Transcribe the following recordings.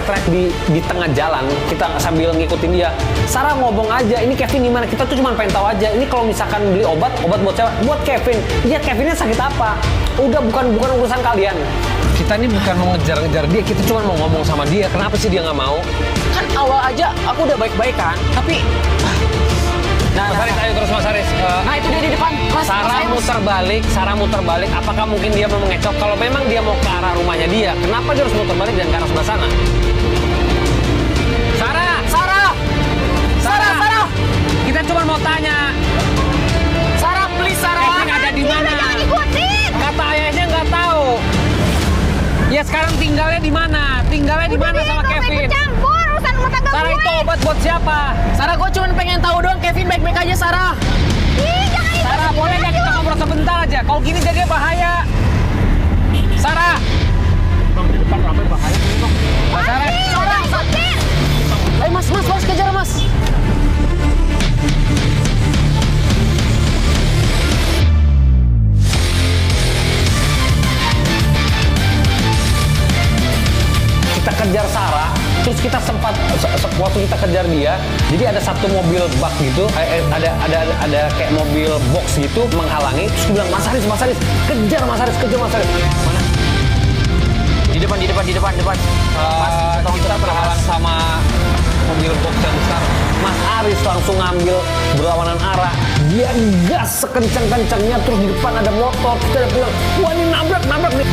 teriak-teriak di tengah jalan, kita sambil ngikutin dia. Sarah ngomong aja, ini Kevin di mana? Kita tuh cuma pengen tahu aja. Ini kalau misalkan beli obat buat siapa? Buat Kevin. Dia Kevinnya sakit apa? Udah bukan urusan kalian. Kita ini bukan mau ngejar-ngejar dia, kita cuma mau ngomong sama dia. Kenapa sih dia nggak mau? Kan awal aja aku udah baik-baik kan, tapi Mas Haris, ayo terus Mas Haris. nah itu dia di depan. Mas, Sarah muter balik. Apakah mungkin dia mau mengecok? Kalau memang dia mau ke arah rumahnya dia, kenapa dia harus muter balik dan ke arah sebelah sana? Sarah! Kita cuma mau tanya. Sarah, please Sarah. Kevin ada di mana? Jangan ikutin. Kata ayahnya nggak tahu. Ya sekarang tinggalnya di mana? Tinggalnya di mana sama Kevin? Campur urusan rumah tangga Sarah, gue. itu obat buat siapa? Sarah, gue cuma pengen tahu doang Kevin baik-baik aja Sarah. Ih, jangan ikut. Sarah, boleh nggak kita ngobrol sebentar aja? Kalau gini jadinya bahaya. Sarah! Bang, di depan ramai bahaya ini bang. Sarah! Sarah, ikutin. Ayo mas, harus kejar mas. Kita kejar Sarah, terus kita sempat waktu kita kejar dia, jadi ada satu mobil bak gitu, ada kayak mobil box gitu menghalangi, terus dia bilang Mas Haris, kejar Mas Haris. Mana? Di depan. Kita terhalang sama mobil box yang besar. Mas Haris langsung ngambil berlawanan arah, dia gas sekencang-kencangnya, terus di depan ada motor, kita bilang, wah ini nabrak nih.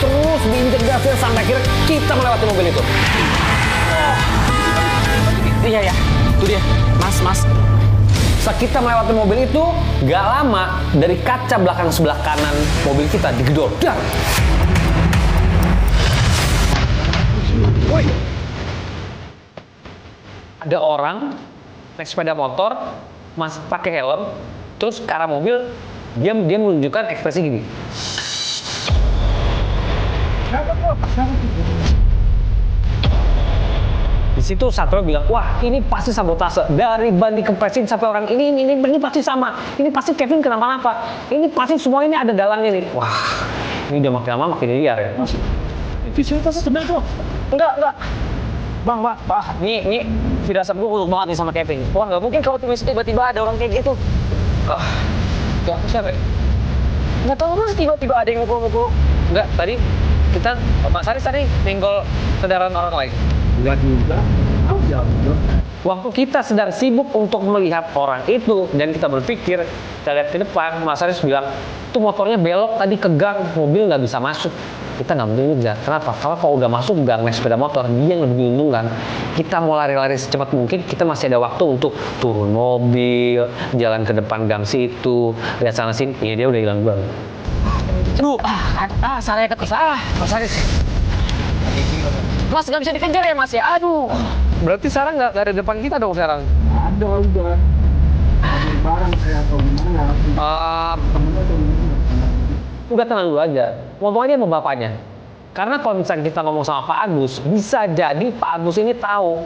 Terus diinjek gasnya sampai akhirnya kita melewati mobil itu. Iya, itu dia. Mas. Saat kita melewati mobil itu, gak lama dari kaca belakang sebelah kanan mobil kita digedor. Dar! Woi! Ada orang naik sepeda motor, mas pakai helm, terus ke arah mobil, dia menunjukkan ekspresi gini. Di situ Satrio bilang, wah ini pasti sabotase. Dari ban dikempresin sampai orang ini pasti sama. Ini pasti Kevin kenapa-napa. Ini pasti semua ini ada dalangnya nih. Wah, ini udah makin lama makin liar ya. Fasilitasnya sebenarnya tuh. Enggak. Bang, Pak. Nih, firasat gue buruk banget nih sama Kevin. Wah, nggak mungkin kalau tiba-tiba ada orang kayak gitu. Gak, siapa ya? Nggak tahu mas, tiba-tiba ada yang mukul-mukul. Enggak, tadi kita, Mas Haris tadi nenggol kendaraan orang lain. Enggak juga. Waktu kita sedang sibuk untuk melihat orang itu dan kita berpikir, kita lihat ke depan, Mas Haris bilang, tuh motornya belok tadi ke gang, mobil nggak bisa masuk. Kita nggak mungkin ngejar. Kenapa? Kalau udah masuk gang naik sepeda motor, dia yang lebih diuntungkan. Kita mau lari-lari secepat mungkin, kita masih ada waktu untuk turun mobil, jalan ke depan gang situ, lihat sana sini, ya dia udah hilang banget. Aduh, salahnya ketika. Mas Haris, Mas nggak bisa dikejar ya mas ya. Aduh. berarti sekarang nggak ada depan kita dong sekarang? Ada udah. Ada barang saya atau gimana? Temennya atau gimana? Udah tenang dulu aja, ngomong aja sama bapaknya. Karena kalau misalnya kita ngomong sama Pak Agus, bisa jadi Pak Agus ini tahu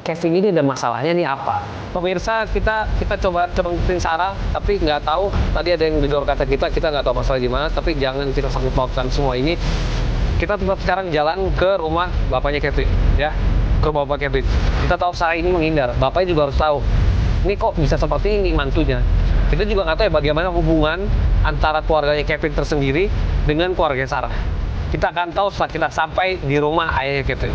Kevin ini ada masalahnya nih apa. Pemirsa, kita coba ngikutin Sarah, tapi nggak tahu. Tadi ada yang di luar kata kita nggak tahu masalah gimana, tapi jangan kita sangkut pautkan semua ini. Kita tetap sekarang jalan ke rumah bapaknya Kevin, ya, ke rumah bapak Kevin. Kita tahu Sarah ini menghindar, bapaknya juga harus tahu. Ini kok bisa seperti ini mantunya. Kita juga nggak tahu ya bagaimana hubungan antara keluarganya Kevin tersendiri dengan keluarga Sarah. Kita akan tahu setelah kita sampai di rumah ayahnya Kevin.